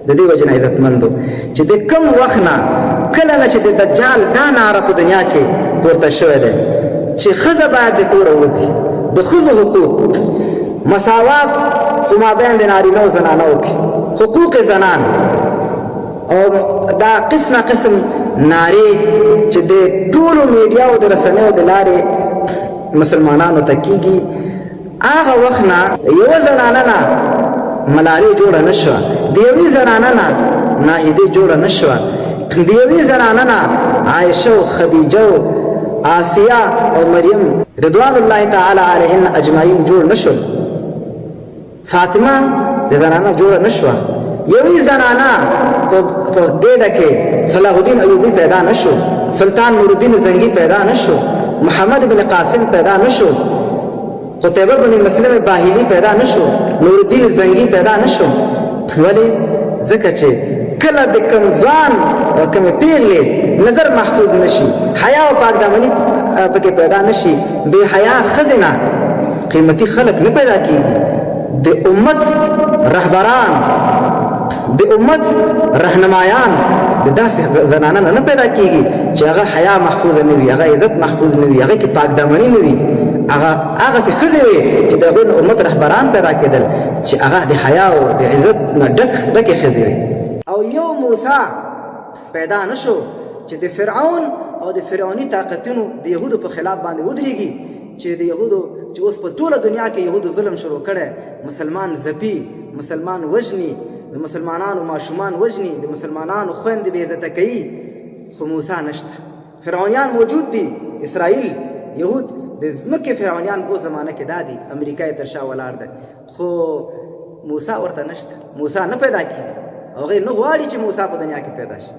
د دې وجه نه عزتمندو چې د کم وخت نه کله نه چې د دجال دا ناره په دنیا کې پورته شوی دی چې ښځه باید د کوره وځي، د ښځو حقوق، مساوات په مابین د نارینه او زنانو کې، حقوق زنان او دا قسمه قسم نارې چې د ټولو میډیا او د رسنیو د لارې مسلمانانو ته کېږي، هغه وخت نه یوه زنانه نه ملالۍ جوړه نه شوه، د یوې زنانه نه ناهیدې جوړه نه شوه، د یوې زنانه نه عایشه او خدیجه او آسیه او مریم رضوان الله تعالی علیهن اجمعین جوړ نه شول، فاطمه د زنانه جوړه نه شوه، یوې زنانه په ګېډه کې صلاح الدین ایوبي پیدا نه شو، سلطان نور الدین زنګي پیدا نه شو، محمد بن قاسم پیدا نه شو، قتیبه بن مسلم باهلي پیدا نه شو، نور الدین زنګي پیدا نه شو. ولې؟ ځکه چې کله د کوم ځوان او کومې پیغلې نظر محفوظ نشي، حیا او پاکدامني پکې پیدا نشي، بې حیا ښځې نه قیمتي خلک نه پیدا کېږي. د امت رهبران، د امت رهنمایان د داسې زنانه نه پیدا کېږي چې هغه حیا محفوظه نه وي، هغه عزت محفوظ نه وي، هغه کې پاکدامني نه وي، هغسې ښځې وي چې د هغوی امت رهبران پیدا کېدل چې هغه د حیا او د عزت نه ډکې ښځې وي. او یو موسی پیدا نه شو چې د فرعون او د فرعوني طاقتونو د یهودو په خلاف باندې ودرېږي، چې د یهودو چې اوس په ټوله دنیا کې یهودو ظلم شروع کړی، مسلمان ځپي، مسلمان وژني، د مسلمانانو ماشومان وژني، د مسلمانانو خویندې بې عزته کوي، خو موسی نشته. فرعونیان موجود دي، اسرائیل، یهود د ځمکې فرعونیان په زمانه کې دا دي، امریکا یې تر شا ولاړ دی، خو موسی ورته نشته، موسی نه پیدا کېږي، هغوی نه غواړي چې موسی په دنیا کې پیدا شي.